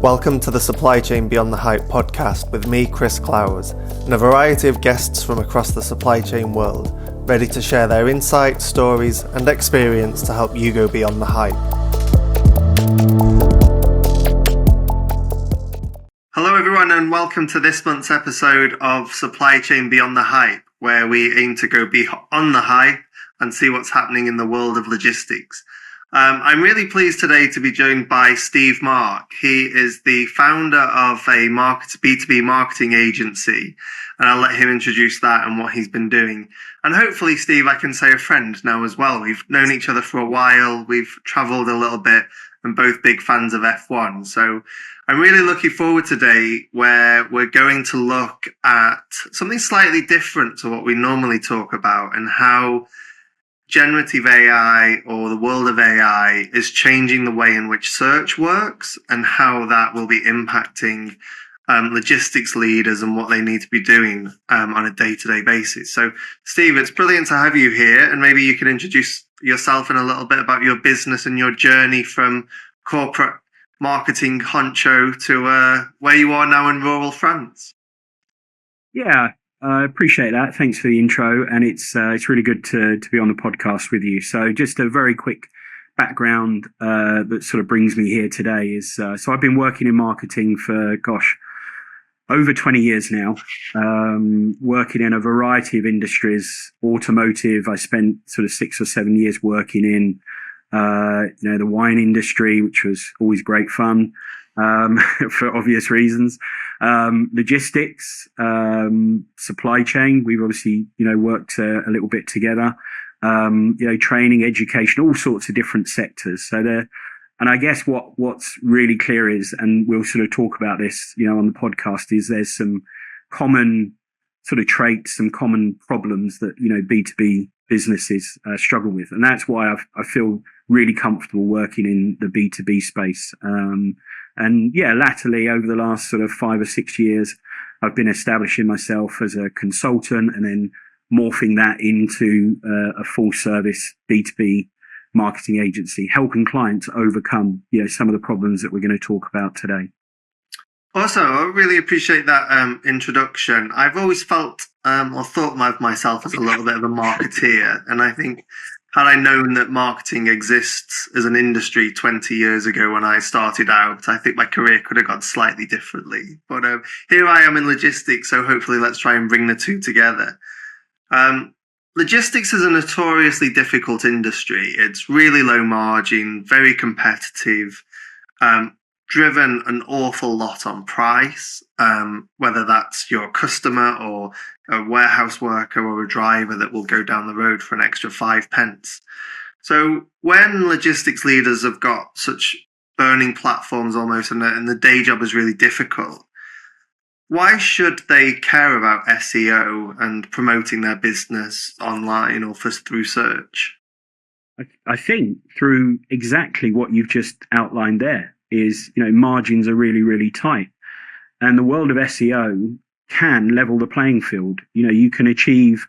Welcome to the Supply Chain Beyond the Hype podcast with me, Chris Clowes, and a variety of guests from across the supply chain world, ready to share their insights, stories, and experience to help you go beyond the hype. Hello everyone, and welcome to this month's episode of Supply Chain Beyond the Hype, where we aim to go beyond the hype and see what's happening in the world of logistics. I'm really pleased today to be joined by Steve Mark. He is the founder of a B2B marketing agency, and I'll let him introduce that and what he's been doing. And hopefully, Steve, I can say a friend now as well. We've known each other for a while. We've traveled a little bit and both big fans of F1. So I'm really looking forward today where we're going to look at something slightly different to what we normally talk about and how generative AI or the world of AI is changing the way in which search works and how that will be impacting logistics leaders and what they need to be doing on a day-to-day basis. So, Steve, it's brilliant to have you here, and maybe you can introduce yourself and a little bit about your business and your journey from corporate marketing honcho to where you are now in rural France. Yeah. I appreciate that. Thanks for the intro, and it's really good to be on the podcast with you. So just a very quick background that sort of brings me here today is, so I've been working in marketing for, over 20 years now, working in a variety of industries. Automotive, I spent sort of 6 or 7 years working in, the wine industry, which was always great fun. For obvious reasons, logistics, supply chain. We've obviously, worked a little bit together, training, education, all sorts of different sectors. So and I guess what's really clear is, and we'll sort of talk about this, on the podcast, is there's some common sort of traits, some common problems that, B2B businesses struggle with. And that's why I feel really comfortable working in the B2B space. Latterly, over the last sort of 5 or 6 years, I've been establishing myself as a consultant and then morphing that into a full service B2B marketing agency, helping clients overcome, some of the problems that we're going to talk about today. Also, I really appreciate that introduction. I've always felt or thought of myself as a little bit of a marketeer, and I think had I known that marketing exists as an industry 20 years ago when I started out, I think my career could have gone slightly differently. But here I am in logistics, so hopefully let's try and bring the two together. Logistics is a notoriously difficult industry. It's really low margin, very competitive, driven an awful lot on price, whether that's your customer or a warehouse worker or a driver that will go down the road for an extra 5 pence. So when logistics leaders have got such burning platforms almost and the day job is really difficult, why should they care about SEO and promoting their business online or through search? I think through exactly what you've just outlined there is, margins are really, really tight. And the world of SEO can level the playing field. You can achieve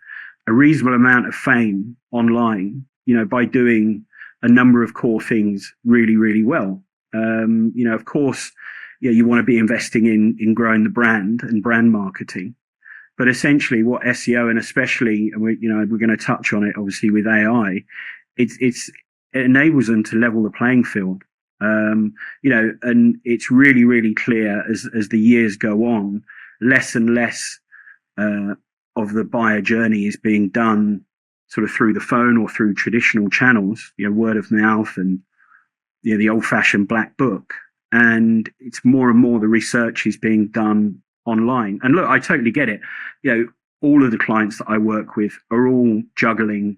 a reasonable amount of fame online, by doing a number of core things really, really well. Of course, you want to be investing in growing the brand and brand marketing. But essentially what SEO, and especially, and we're going to touch on it obviously with AI, it enables them to level the playing field. And it's really, really clear as the years go on, less and less of the buyer journey is being done sort of through the phone or through traditional channels, word of mouth and the old-fashioned black book. And it's more and more the research is being done online. And look, I totally get it. All of the clients that I work with are all juggling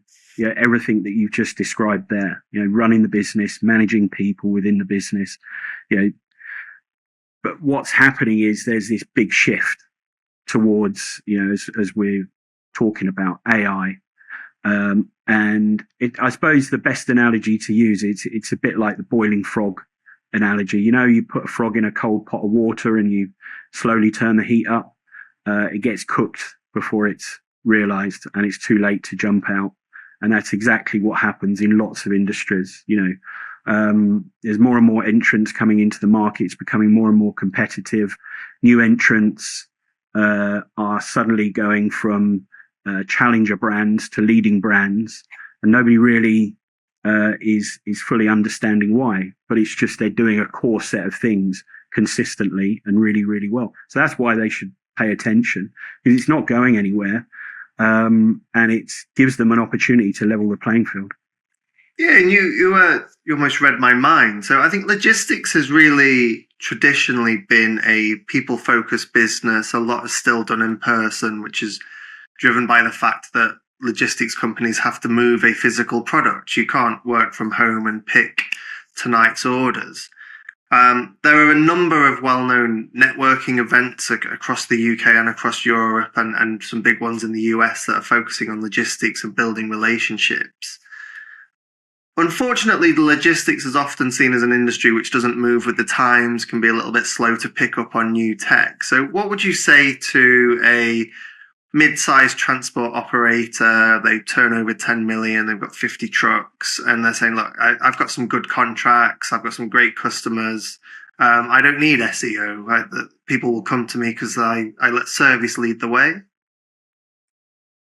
everything that you've just described there, running the business, managing people within the business, but what's happening is there's this big shift towards, as we're talking about AI. And I suppose the best analogy to use, it's a bit like the boiling frog analogy. You put a frog in a cold pot of water and you slowly turn the heat up. It gets cooked before it's realized and it's too late to jump out. And that's exactly what happens in lots of industries. There's more and more entrants coming into the market. It's becoming more and more competitive. New entrants are suddenly going from challenger brands to leading brands, and nobody really is fully understanding why. But it's just they're doing a core set of things consistently and really, really well. So that's why they should pay attention, because it's not going anywhere, and it gives them an opportunity to level the playing field. Yeah, and you almost read my mind. So I think logistics has really traditionally been a people-focused business. A lot is still done in person, which is driven by the fact that logistics companies have to move a physical product. You can't work from home and pick tonight's orders. There are a number of well-known networking events across the UK and across Europe, and some big ones in the US that are focusing on logistics and building relationships. Unfortunately, the logistics is often seen as an industry which doesn't move with the times, can be a little bit slow to pick up on new tech. So what would you say to a mid-sized transport operator? They turn over 10 million, they've got 50 trucks, and they're saying, look, I've got some good contracts, I've got some great customers, I don't need SEO. People will come to me because I let service lead the way.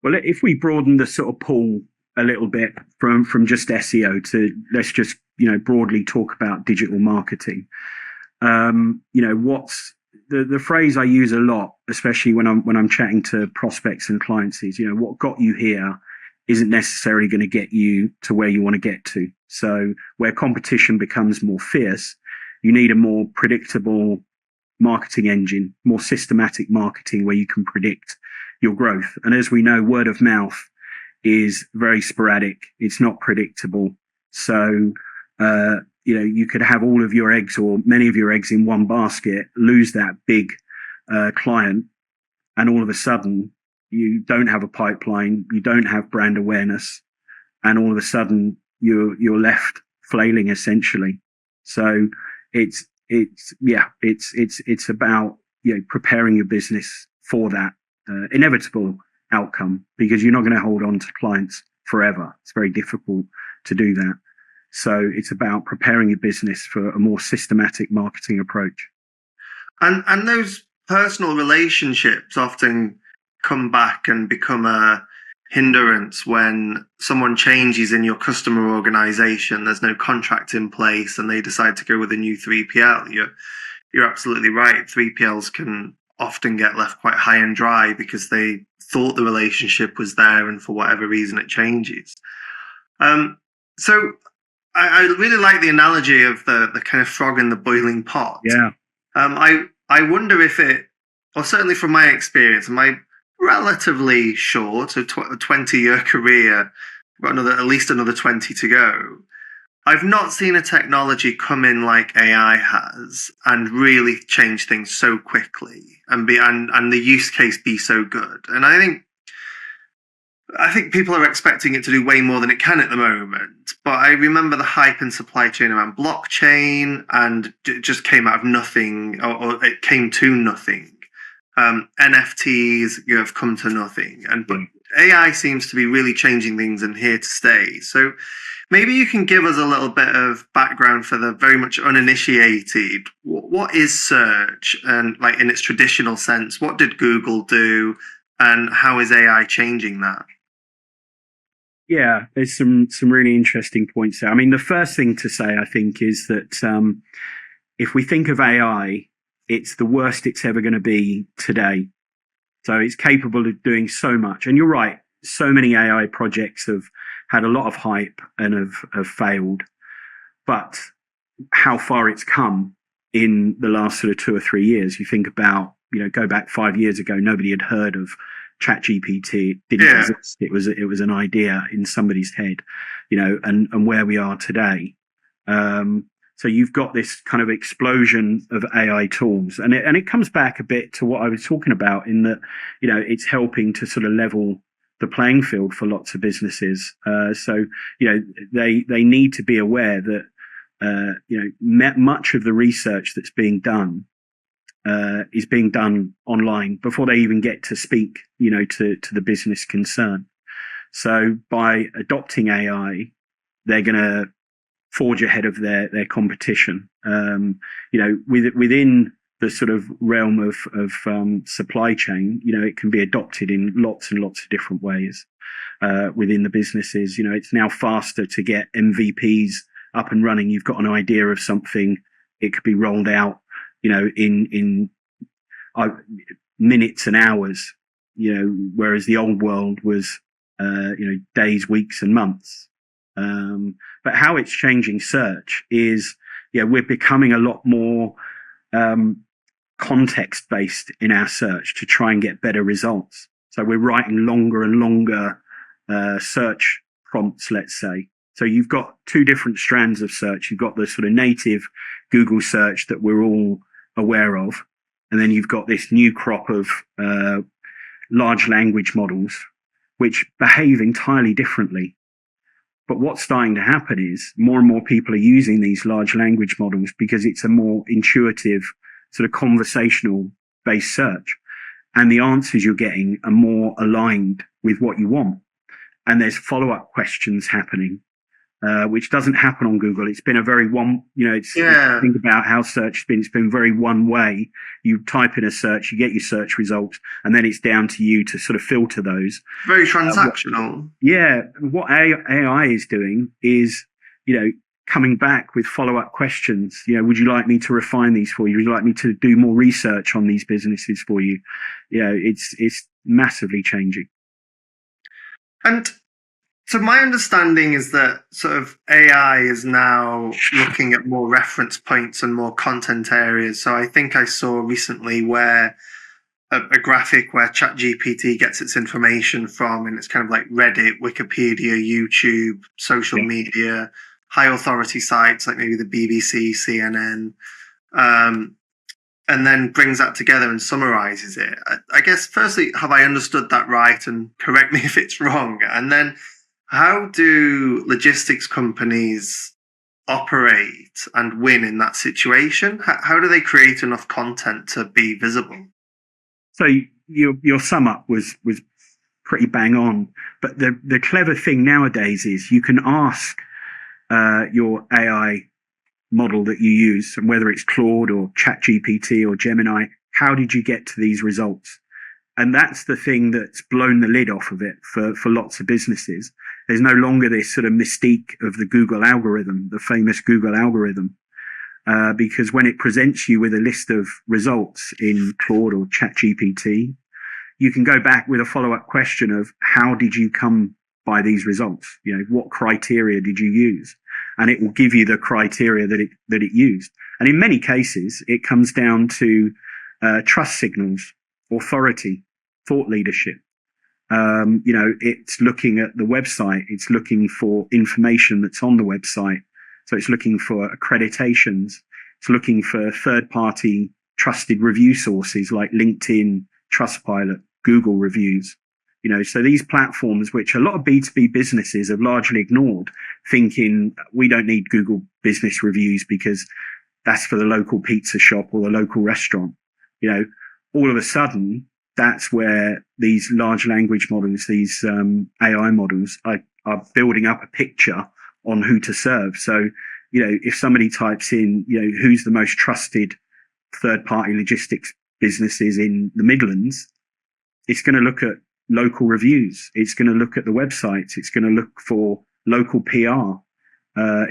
Well, if we broaden the sort of pool a little bit from just SEO to, let's just broadly talk about digital marketing. What's the phrase I use a lot, especially when I'm chatting to prospects and clients, is what got you here isn't necessarily going to get you to where you want to get to. So where competition becomes more fierce, you need a more predictable marketing engine, more systematic marketing where you can predict your growth. And as we know, word of mouth is very sporadic. It's not predictable. So, you could have all of your eggs or many of your eggs in one basket, lose that big client, and all of a sudden you don't have a pipeline, you don't have brand awareness, and all of a sudden you're left flailing essentially. So it's about preparing your business for that inevitable outcome, because you're not going to hold on to clients forever. It's very difficult to do that. So it's about preparing your business for a more systematic marketing approach. And those personal relationships often come back and become a hindrance when someone changes in your customer organization. There's no contract in place and they decide to go with a new 3PL. You're absolutely right. 3PLs can often get left quite high and dry because they thought the relationship was there and for whatever reason it changes. So I really like the analogy of the kind of frog in the boiling pot. Yeah. I wonder if it, or certainly from my experience, my relatively short, a 20-year career, I've got at least another 20 to go. I've not seen a technology come in like AI has and really change things so quickly and the use case be so good. And I think people are expecting it to do way more than it can at the moment. But I remember the hype in supply chain around blockchain, and it just came out of nothing, or it came to nothing. NFTs, have come to nothing. But AI seems to be really changing things and here to stay. So maybe you can give us a little bit of background for the very much uninitiated. What is search, and like in its traditional sense? What did Google do, and how is AI changing that? Yeah, there's some really interesting points there. I mean, the first thing to say, I think, is that if we think of AI, it's the worst it's ever going to be today. So it's capable of doing so much. And you're right, so many AI projects have had a lot of hype and have failed. But how far it's come in the last sort of 2 or 3 years, you think about, go back 5 years ago, nobody had heard of ChatGPT. It didn't exist. It was an idea in somebody's head, and where we are today. So you've got this kind of explosion of AI tools, and it comes back a bit to what I was talking about in that, it's helping to sort of level the playing field for lots of businesses. So they need to be aware that much of the research that's being done is being done online before they even get to speak, to the business concern. So by adopting AI, they're going to forge ahead of their competition. Within the sort of realm of supply chain, it can be adopted in lots and lots of different ways within the businesses. It's now faster to get MVPs up and running. You've got an idea of something, it could be rolled out, in minutes and hours, whereas the old world was, days, weeks and months. But how it's changing search is, we're becoming a lot more context based in our search to try and get better results. So we're writing longer and longer search prompts, let's say. So you've got two different strands of search. You've got the sort of native Google search that we're all aware of. And then you've got this new crop of large language models, which behave entirely differently. But what's starting to happen is more and more people are using these large language models because it's a more intuitive, sort of conversational based search. And the answers you're getting are more aligned with what you want. And there's follow-up questions happening, which doesn't happen on Google. It's been a very think about how search has been. It's been very one way. You type in a search, you get your search results, and then it's down to you to sort of filter those. Very transactional. What AI is doing is, coming back with follow-up questions. Would you like me to refine these for you? Would you like me to do more research on these businesses for you? It's massively changing. And so my understanding is that sort of AI is now looking at more reference points and more content areas. So I think I saw recently where a graphic where ChatGPT gets its information from, and it's kind of like Reddit, Wikipedia, YouTube, social media, high authority sites like maybe the BBC, CNN, and then brings that together and summarizes it. I guess, firstly, have I understood that right? And correct me if it's wrong. And then how do logistics companies operate and win in that situation? How do they create enough content to be visible? So your sum up was pretty bang on. But the clever thing nowadays is you can ask your AI model that you use, and whether it's Claude or ChatGPT or Gemini, how did you get to these results? And that's the thing that's blown the lid off of it for lots of businesses. There's no longer this sort of mystique of the Google algorithm, the famous Google algorithm, because when it presents you with a list of results in Claude or ChatGPT, you can go back with a follow-up question of how did you come by these results? What criteria did you use? And it will give you the criteria that it used. And in many cases, it comes down to trust signals, authority, thought leadership. It's looking at the website. It's looking for information that's on the website. So it's looking for accreditations. It's looking for third-party trusted review sources like LinkedIn, Trustpilot, Google reviews. So these platforms, which a lot of B2B businesses have largely ignored, thinking we don't need Google business reviews because that's for the local pizza shop or the local restaurant. All of a sudden, that's where these large language models, these AI models are building up a picture on who to serve. So, if somebody types in, who's the most trusted third-party logistics businesses in the Midlands, it's going to look at local reviews. It's going to look at the websites. It's going to look for local PR.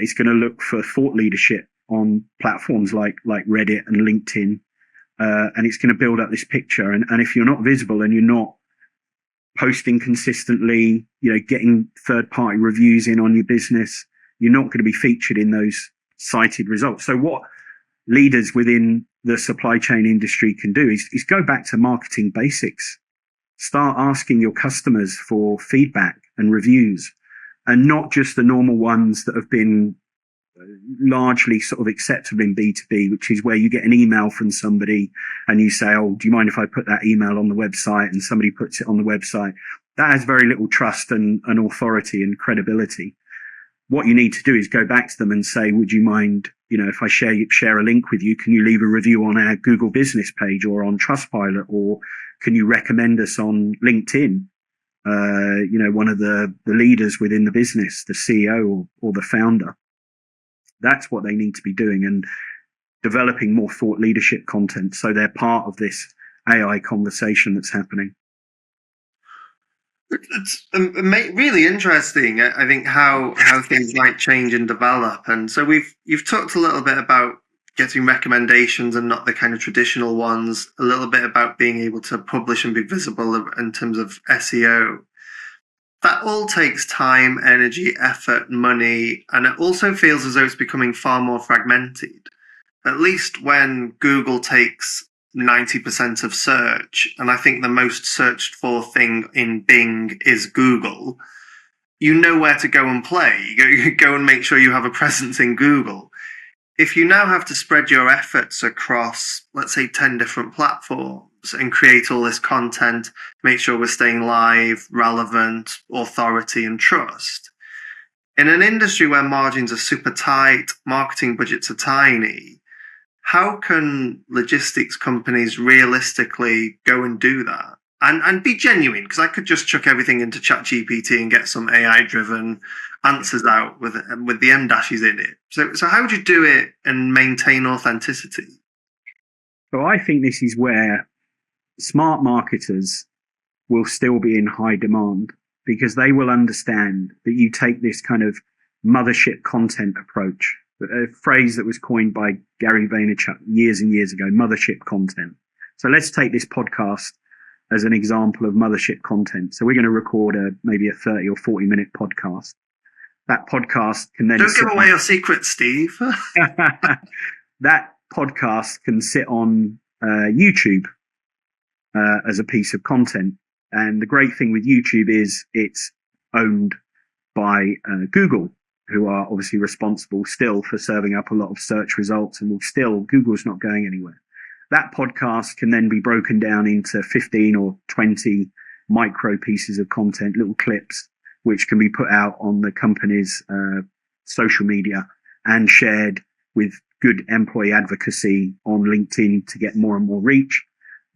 It's going to look for thought leadership on platforms like Reddit and LinkedIn. And it's going to build up this picture. And if you're not visible and you're not posting consistently, getting third-party reviews in on your business, you're not going to be featured in those cited results. So what leaders within the supply chain industry can do is go back to marketing basics. Start asking your customers for feedback and reviews, and not just the normal ones that have been largely sort of acceptable in B2B, which is where you get an email from somebody and you say, oh, do you mind if I put that email on the website? And somebody puts it on the website. That has very little trust and authority and credibility. What you need to do is go back to them and say, would you mind, if I share a link with you, can you leave a review on our Google business page or on Trustpilot, or can you recommend us on LinkedIn? One of the leaders within the business, the CEO or the founder. That's what they need to be doing, and developing more thought leadership content so they're part of this AI conversation that's happening. It's really interesting. I think how things might change and develop, and so you've talked a little bit about getting recommendations and not the kind of traditional ones. A little bit about being able to publish and be visible in terms of SEO. That all takes time, energy, effort, money, and it also feels as though it's becoming far more fragmented. At least when Google takes 90% of search, and I think the most searched for thing in Bing is Google, you know where to go and play. You go and make sure you have a presence in Google. If you now have to spread your efforts across, let's say, 10 different platforms and create all this content, make sure we're staying live, relevant, authority, and trust, in an industry where margins are super tight, marketing budgets are tiny, how can logistics companies realistically go and do that and be genuine? Because I could just chuck everything into ChatGPT and get some AI-driven answers out with the M dashes in it. So how would you do it and maintain authenticity? So I think this is where smart marketers will still be in high demand, because they will understand that you take this kind of mothership content approach, a phrase that was coined by Gary Vaynerchuk years and years ago, mothership content. So let's take this podcast as an example of mothership content. So we're going to record maybe a 30 or 40 minute podcast. That podcast can then... Don't give away your secrets, Steve. That podcast can sit on YouTube as a piece of content. And the great thing with YouTube is it's owned by Google, who are obviously responsible still for serving up a lot of search results, and Google's not going anywhere. That podcast can then be broken down into 15 or 20 micro pieces of content, little clips, which can be put out on the company's social media and shared with good employee advocacy on LinkedIn to get more and more reach.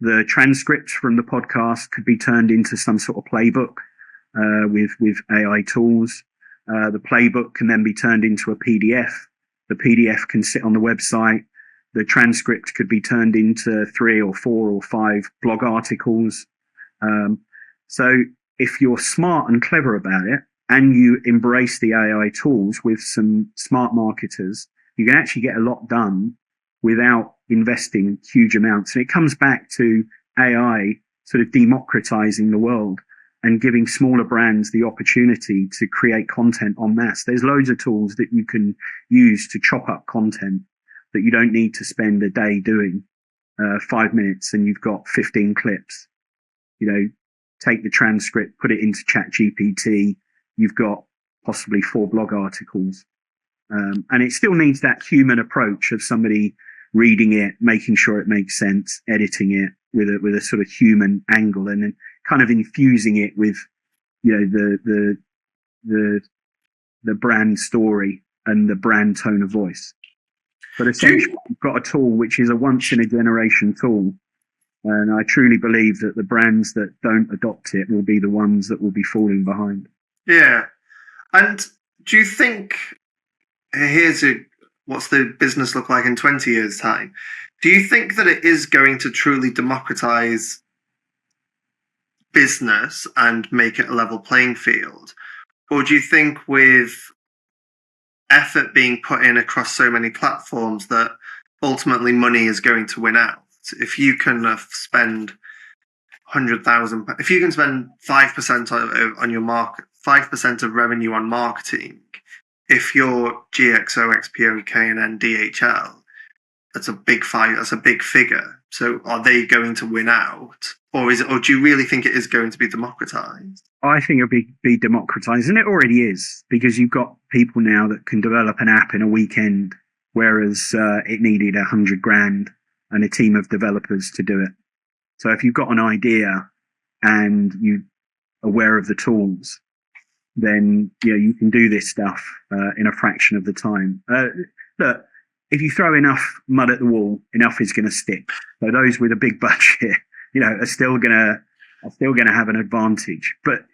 The transcripts from the podcast could be turned into some sort of playbook with AI tools. The playbook can then be turned into a PDF. The PDF can sit on the website. The transcript could be turned into 3 or 4 or 5 blog articles. So if you're smart and clever about it, and you embrace the AI tools with some smart marketers, you can actually get a lot done without investing huge amounts. And it comes back to AI sort of democratizing the world and giving smaller brands the opportunity to create content en masse. There's loads of tools that you can use to chop up content that you don't need to spend a day doing. 5 minutes and you've got 15 clips. Take the transcript, put it into ChatGPT. You've got possibly 4 blog articles. And it still needs that human approach of somebody reading it, making sure it makes sense, editing it with a sort of human angle, and then kind of infusing it with, the brand story and the brand tone of voice. But essentially, you've got a tool which is a once in a generation tool. And I truly believe that the brands that don't adopt it will be the ones that will be falling behind. Yeah. And do you think, what's the business look like in 20 years' time? Do you think that it is going to truly democratize business and make it a level playing field? Or do you think with effort being put in across so many platforms that ultimately money is going to win out? If you can spend 100,000, if you can spend 5% on your market, 5% of revenue on marketing, if you're GXO, XPO, K&N, DHL, that's a big figure. So are they going to win out? Or do you really think it is going to be democratized? I think it'll be democratized, and it already is, because you've got people now that can develop an app in a weekend, whereas it needed $100,000 and a team of developers to do it. So if you've got an idea and you're aware of the tools, then you can do this stuff in a fraction of the time. Look, if you throw enough mud at the wall, enough is going to stick. So those with a big budget, are still going to have an advantage. But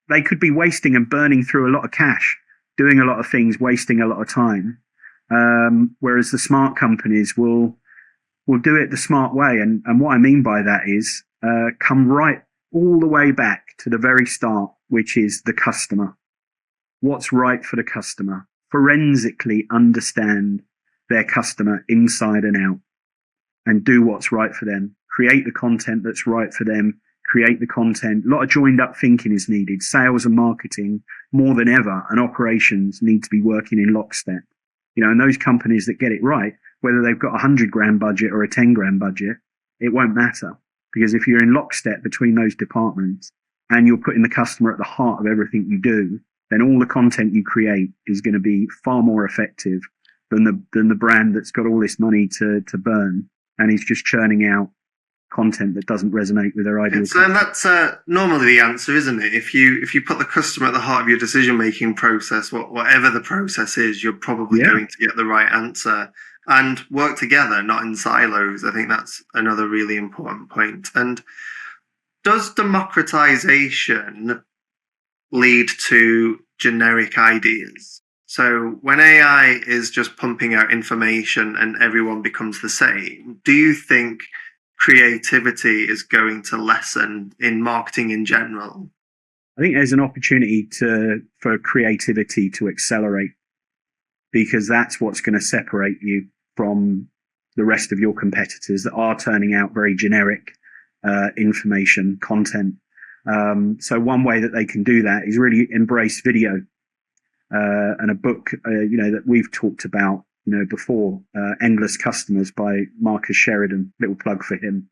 they could be wasting and burning through a lot of cash, doing a lot of things, wasting a lot of time. Whereas the smart companies will do it the smart way. And what I mean by that is come right all the way back to the very start, which is the customer. What's right for the customer? Forensically understand their customer inside and out and do what's right for them. Create the content that's right for them. Create the content. A lot of joined up thinking is needed. Sales and marketing, more than ever, and operations need to be working in lockstep. And those companies that get it right, whether they've got $100,000 budget or a $10,000 budget, it won't matter. Because if you're in lockstep between those departments and you're putting the customer at the heart of everything you do, then all the content you create is going to be far more effective than the brand that's got all this money to burn and is just churning out content that doesn't resonate with their ideal. So that's normally the answer, isn't it? If you put the customer at the heart of your decision making process, whatever the process is, you're probably going to get the right answer and work together, not in silos. I think that's another really important point. And does democratization lead to generic ideas? So when AI is just pumping out information and everyone becomes the same, do you think creativity is going to lessen in marketing in general? I think there's an opportunity for creativity to accelerate, because that's what's going to separate you from the rest of your competitors that are turning out very generic information content. So one way that they can do that is really embrace video. And a book, that we've talked about, before, Endless Customers by Marcus Sheridan, little plug for him,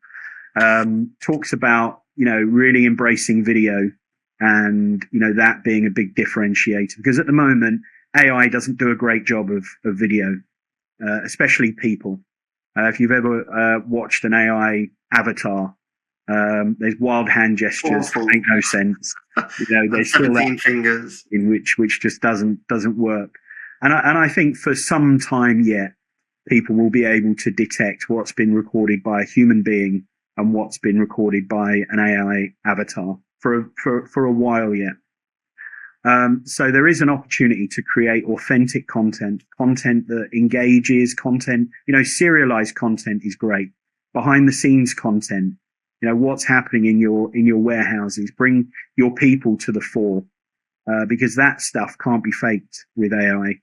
talks about, really embracing video and, that being a big differentiator, because at the moment, AI doesn't do a great job of video, especially people. If you've ever watched an AI avatar, there's wild hand gestures that make no sense. There's still that fingers in which just doesn't work. And I think for some time yet, people will be able to detect what's been recorded by a human being and what's been recorded by an AI avatar for a while yet. So there is an opportunity to create authentic content that engages, serialized content is great. Behind the scenes content, what's happening in your warehouses, bring your people to the fore, because that stuff can't be faked with AI.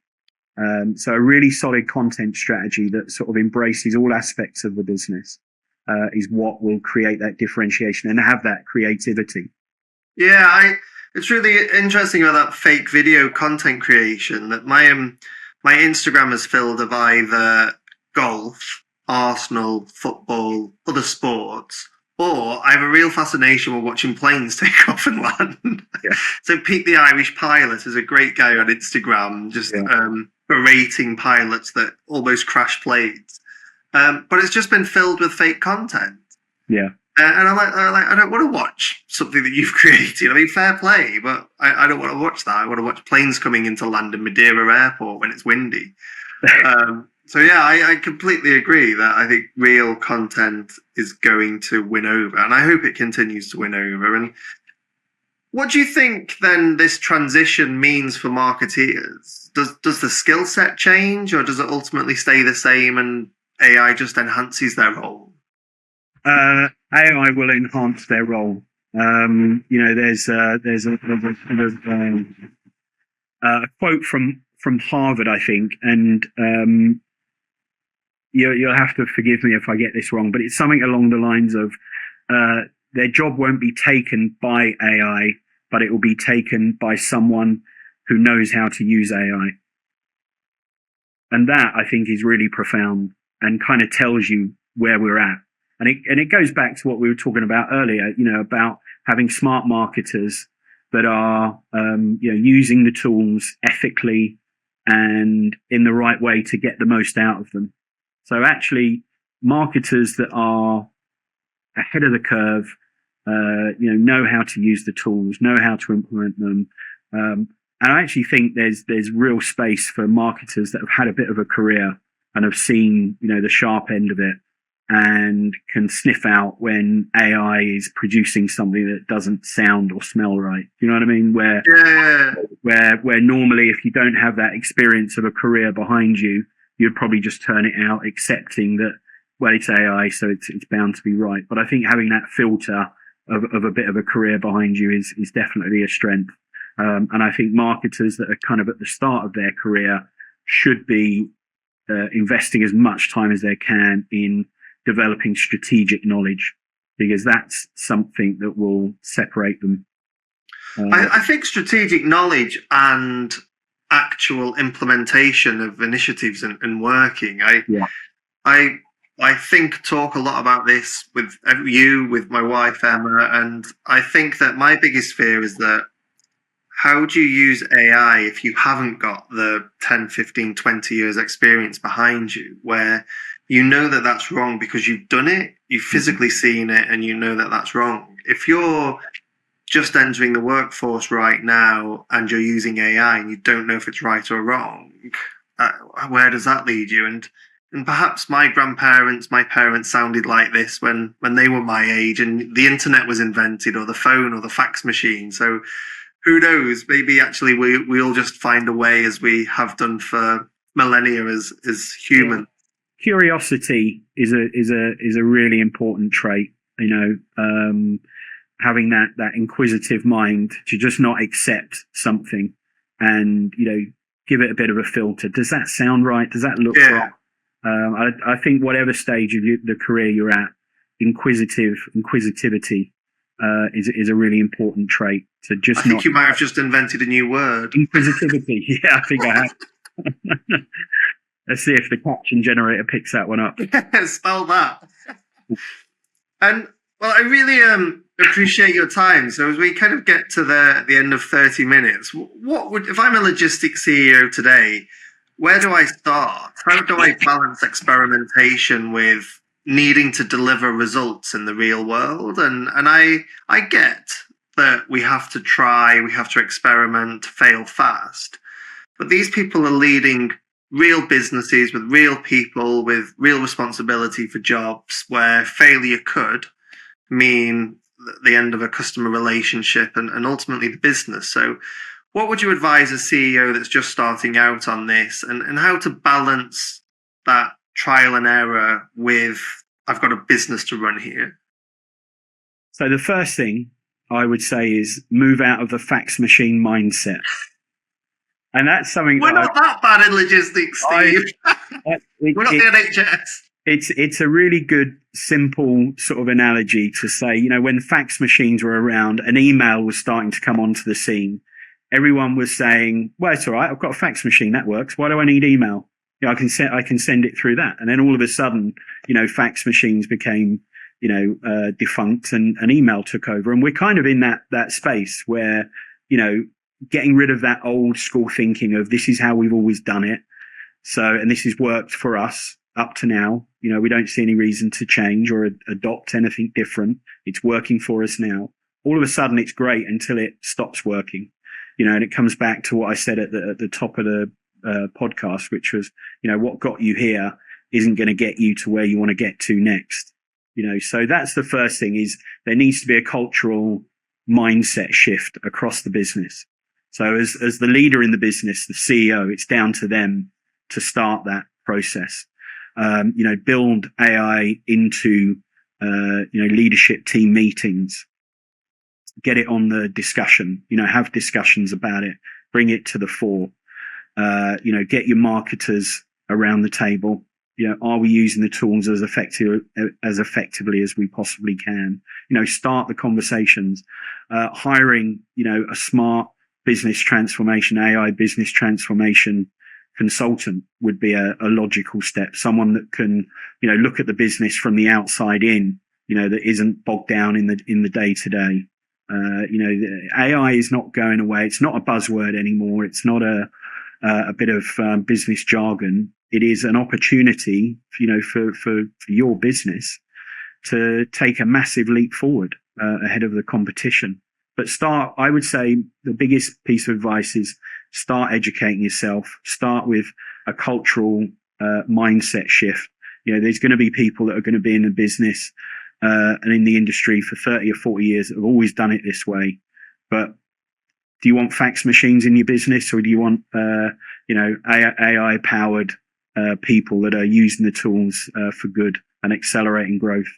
So a really solid content strategy that sort of embraces all aspects of the business is what will create that differentiation and have that creativity. Yeah, it's really interesting about that fake video content creation. That my Instagram is filled of either golf, Arsenal, football, other sports, or I have a real fascination with watching planes take off and land. Yeah. So Pete the Irish Pilot is a great guy on Instagram, just berating pilots that almost crash planes. But it's just been filled with fake content. Yeah. And I'm like, I don't want to watch something that you've created. I mean, fair play, but I don't want to watch that. I want to watch planes coming into land in Madeira Airport when it's windy. So yeah, I completely agree that I think real content is going to win over, and I hope it continues to win over. And what do you think then this transition means for marketeers? Does the skill set change, or does it ultimately stay the same and AI just enhances their role? AI will enhance their role. There's a quote from Harvard, I think, and you'll have to forgive me if I get this wrong, but it's something along the lines of their job won't be taken by AI, but it will be taken by someone who knows how to use AI. And that, I think, is really profound and kind of tells you where we're at. And it goes back to what we were talking about earlier, about having smart marketers that are using the tools ethically and in the right way to get the most out of them. So actually, marketers that are ahead of the curve, know how to use the tools, know how to implement them. And I actually think there's real space for marketers that have had a bit of a career and have seen, the sharp end of it and can sniff out when AI is producing something that doesn't sound or smell right. You know what I mean? Where normally, if you don't have that experience of a career behind you, you'd probably just turn it out, accepting that, well, it's AI, so it's bound to be right. But I think having that filter of a bit of a career behind you is definitely a strength. And I think marketers that are kind of at the start of their career should be investing as much time as they can in developing strategic knowledge, because that's something that will separate them. I think strategic knowledge and actual implementation of initiatives and working. I think talk a lot about this with you, with my wife Emma, and I think that my biggest fear is that how do you use AI if you haven't got the 10, 15, 20 years experience behind you, where you know that that's wrong because you've done it, you've physically seen it, and you know that that's wrong. If you're just entering the workforce right now and you're using AI and you don't know if it's right or wrong, where does that lead you? And perhaps my grandparents, my parents sounded like this when they were my age and the internet was invented, or the phone or the fax machine. So who knows? Maybe actually we'll just find a way, as we have done for millennia as humans. Curiosity is a really important trait. Having that inquisitive mind to just not accept something, and give it a bit of a filter. Does that sound right? Does that look right? I think whatever stage of the career you're at, inquisitivity is a really important trait. To just I think you might have just invented a new word. Inquisitivity. Yeah, I think I have. Let's see if the caption generator picks that one up. Spell that. And well, I really appreciate your time. So as we kind of get to the end of 30 minutes, what would, if I'm a logistics CEO today, where do I start? How do I balance experimentation with needing to deliver results in the real world? And I get that we have to try, we have to experiment, fail fast. But these people are leading real businesses with real people, with real responsibility for jobs, where failure could mean the end of a customer relationship and ultimately the business. So what would you advise a CEO that's just starting out on this, and how to balance that trial and error with, I've got a business to run here? So the first thing I would say is move out of the fax machine mindset. And that's something we're not that bad in logistics, Steve. We're not the NHS. It's a really good, simple sort of analogy to say, when fax machines were around and email was starting to come onto the scene, everyone was saying, well, it's all right, I've got a fax machine, that works. Why do I need email? I can send it through that. And then all of a sudden, fax machines became, defunct, and email took over. And we're kind of in that space where, getting rid of that old school thinking of this is how we've always done it. So, and this has worked for us up to now. We don't see any reason to change or adopt anything different. It's working for us now. All of a sudden it's great until it stops working, and it comes back to what I said at the top of the podcast, which was, what got you here isn't going to get you to where you want to get to next. So that's the first thing, is there needs to be a cultural mindset shift across the business. So as the leader in the business, the CEO, it's down to them to start that process. Build AI into, leadership team meetings, get it on the discussion, have discussions about it, bring it to the fore, get your marketers around the table. Are we using the tools as effectively as we possibly can? Start the conversations, hiring, a smart business transformation, AI business transformation consultant would be a logical step. Someone that can, look at the business from the outside in, that isn't bogged down in the day to day. AI is not going away. It's not a buzzword anymore. It's not a bit of business jargon. It is an opportunity, for your business to take a massive leap forward ahead of the competition. But I would say the biggest piece of advice is start educating yourself. Start with a cultural mindset shift. There's going to be people that are going to be in the business and in the industry for 30 or 40 years that have always done it this way. But do you want fax machines in your business, or do you want, AI powered people that are using the tools for good and accelerating growth.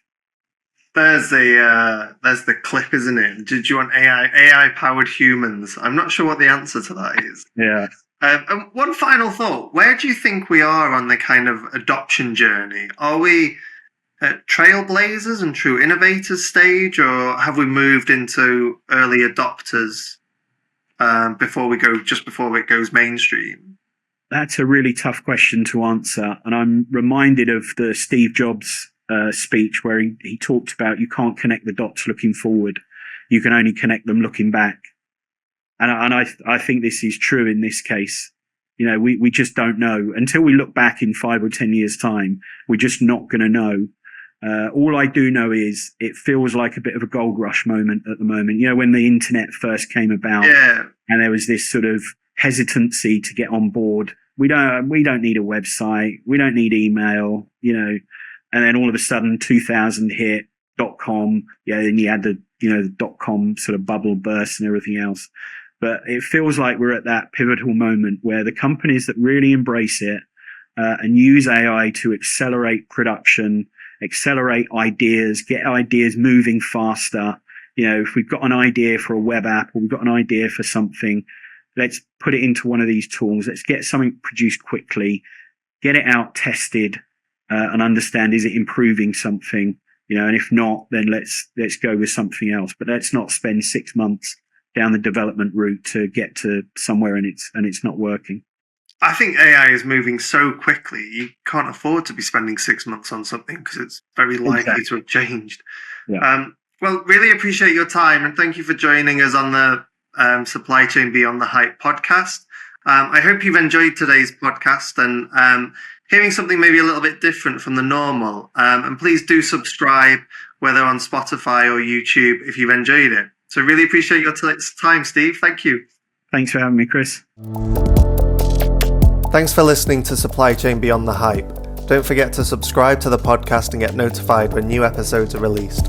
There's the clip, isn't it? Did you want AI powered humans? I'm not sure what the answer to that is. Yeah. And one final thought: where do you think we are on the kind of adoption journey? Are we at trailblazers and true innovators stage, or have we moved into early adopters before it goes mainstream? That's a really tough question to answer, and I'm reminded of the Steve Jobs speech where he talked about you can't connect the dots looking forward, you can only connect them looking back. And I think this is true in this case. You know, we just don't know until we look back in 5 or 10 years time. We're just not going to know. All I do know is it feels like a bit of a gold rush moment at the moment. You know, when the internet first came about, and there was this sort of hesitancy to get on board. We don't need a website. We don't need email. You know, and then all of a sudden, 2000 hit .com. Yeah, then you had the .com sort of bubble burst and everything else. But it feels like we're at that pivotal moment where the companies that really embrace it and use AI to accelerate production, accelerate ideas, get ideas moving faster. You know, if we've got an idea for a web app or we've got an idea for something, let's put it into one of these tools. Let's get something produced quickly, get it out tested, and understand, is it improving something? You know, and if not, then let's go with something else. But let's not spend 6 months down the development route to get to somewhere and it's not working. I think AI is moving so quickly, you can't afford to be spending 6 months on something because it's very likely to have changed. Yeah. Well, really appreciate your time and thank you for joining us on the Supply Chain Beyond the Hype podcast. I hope you've enjoyed today's podcast and hearing something maybe a little bit different from the normal. And please do subscribe, whether on Spotify or YouTube, if you've enjoyed it. So really appreciate your time, Steve. Thank you. Thanks for having me, Chris. Thanks for listening to Supply Chain Beyond the Hype. Don't forget to subscribe to the podcast and get notified when new episodes are released.